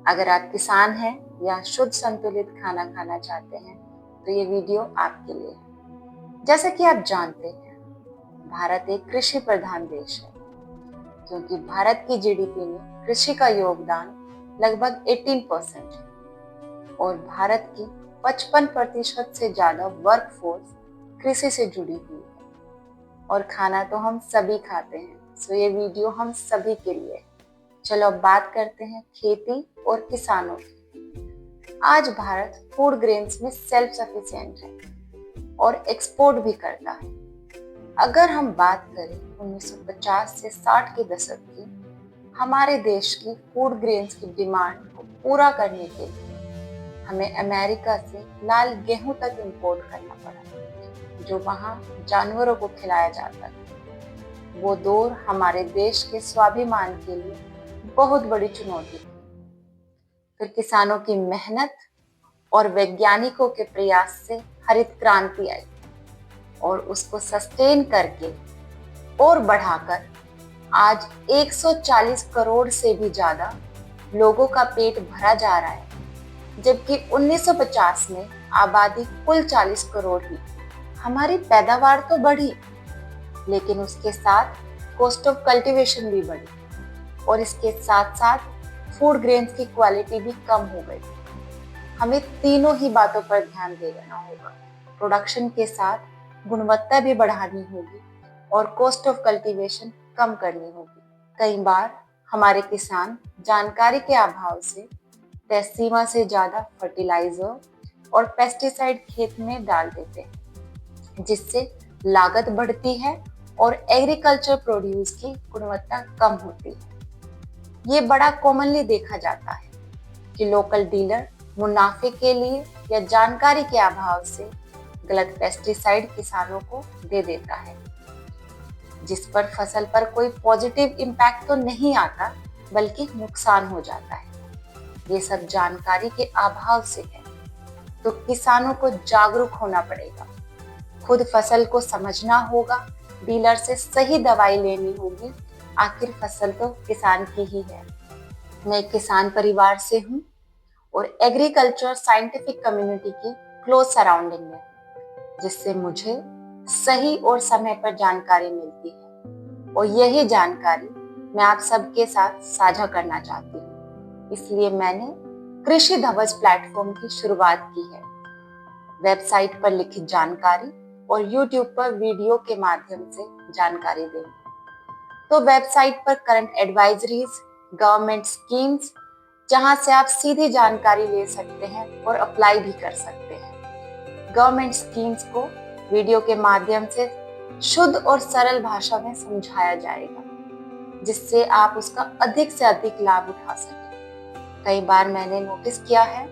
अगर आप किसान हैं या शुद्ध संतुलित खाना खाना चाहते हैं तो ये वीडियो आपके लिए है। जैसे कि आप जानते हैं, भारत एक कृषि प्रधान देश है, क्योंकि भारत की जीडीपी में कृषि का योगदान लगभग 18% है और भारत की 55% से ज्यादा वर्कफोर्स कृषि से जुड़ी हुई है। और खाना तो हम सभी खाते हैं, सो ये वीडियो हम सभी के लिए है। चलो अब बात करते हैं खेती और किसानों की। आज भारत फूड ग्रेन्स में सेल्फ सफिशिएंट है और एक्सपोर्ट भी करता है। अगर हम बात करें 1950 से 60 के दशक की, हमारे देश की फूड ग्रेन्स की डिमांड को पूरा करने के लिए हमें अमेरिका से लाल गेहूं तक इंपोर्ट करना पड़ा, जो वहां जानवरों को खिलाया जाता था। वो दौर हमारे देश के स्वाभिमान के लिए बहुत बड़ी चुनौती थी। फिर किसानों की मेहनत और वैज्ञानिकों के प्रयास से हरित क्रांति आई और उसको सस्टेन करके और बढ़ाकर आज 140 करोड़ से भी ज्यादा लोगों का पेट भरा जा रहा है, जबकि 1950 में आबादी कुल 40 करोड़ ही। हमारी पैदावार तो बढ़ी, लेकिन उसके साथ कॉस्ट ऑफ कल्टीवेशन भी बढ़ी और इसके साथ साथ फूड ग्रेन्स की क्वालिटी भी कम हो गई। हमें तीनों ही बातों पर ध्यान देना होगा। प्रोडक्शन के साथ गुणवत्ता भी बढ़ानी होगी और कॉस्ट ऑफ कल्टीवेशन कम करनी होगी। कई बार हमारे किसान जानकारी के अभाव से तय सीमा से ज्यादा फर्टिलाइजर और पेस्टिसाइड खेत में डाल देते हैं, जिससे लागत बढ़ती है और एग्रीकल्चर प्रोड्यूस की गुणवत्ता कम होती है। ये बड़ा कॉमनली देखा जाता है कि लोकल डीलर मुनाफे के लिए या जानकारी के अभाव से गलत पेस्टिसाइड किसानों को दे देता है, जिस पर फसल पर कोई पॉजिटिव इम्पैक्ट तो नहीं आता, बल्कि नुकसान हो जाता है। ये सब जानकारी के अभाव से है, तो किसानों को जागरूक होना पड़ेगा। खुद फसल को समझना होगा, डीलर से सही दवाई लेनी होगी। आखिर फसल तो किसान की ही है। मैं एक किसान परिवार से हूँ और एग्रीकल्चर साइंटिफिक कम्युनिटी की क्लोज सराउंडिंग में, जिससे मुझे सही और समय पर जानकारी मिलती है और यही जानकारी मैं आप सबके साथ साझा करना चाहती हूँ। इसलिए मैंने कृषि ध्वज प्लेटफॉर्म की शुरुआत की है। वेबसाइट पर लिखित जानकारी और यूट्यूब पर वीडियो के माध्यम से जानकारी देंगे। तो वेबसाइट पर करंट एडवाइजरीज, गवर्नमेंट स्कीम्स, जहां से आप सीधी जानकारी ले सकते हैं और अप्लाई भी कर सकते हैं। गवर्नमेंट स्कीम्स को वीडियो के माध्यम से शुद्ध और सरल भाषा में समझाया जाएगा, जिससे आप उसका अधिक से अधिक लाभ उठा सकें। कई बार मैंने नोटिस किया है,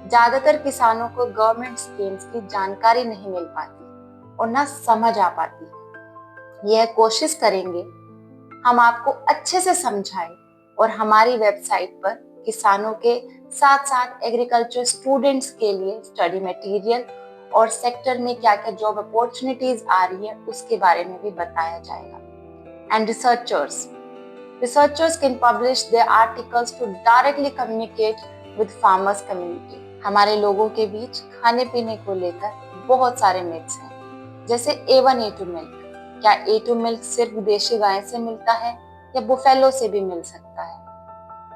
ज्यादातर किसानों को गवर्नमेंट स्कीम्स की जानकारी नहीं मिल पाती और ना समझ आ पाती। यह कोशिश करेंगे हम आपको अच्छे से समझाएं और हमारी वेबसाइट पर किसानों के साथ साथ एग्रीकल्चर स्टूडेंट्स के लिए स्टडी मटेरियल और सेक्टर में क्या क्या जॉब अपॉर्चुनिटीज आ रही है उसके बारे में भी बताया जाएगा। And researchers can publish their articles to directly communicate with farmers community. हमारे लोगों के बीच खाने पीने को लेकर बहुत सारे मिथ्स हैं, जैसे A1 A2 मिल्क। क्या A2 मिल्क सिर्फ देशी गाय से मिलता है या बुफेलो से भी मिल सकता है?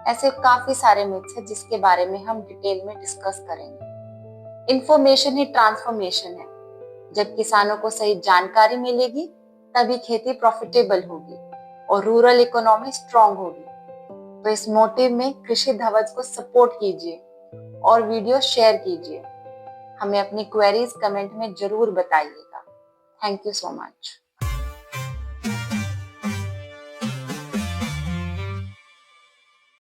ऐसे काफी सारे मिथ्स हैं जिसके बारे में हम डिटेल में डिस्कस करेंगे। इंफॉर्मेशन ही ट्रांसफॉर्मेशन है। जब किसानों को सही जानकारी मिलेगी, तभी खेती प्रॉफिटेबल होगी और रूरल इकोनॉमी स्ट्रांग होगी। तो इस मोटिव में कृषि ध्वज को सपोर्ट कीजिए और वीडियो शेयर कीजिए। हमें अपनी क्वेरीज कमेंट में जरूर बताइएगा। Thank you so much.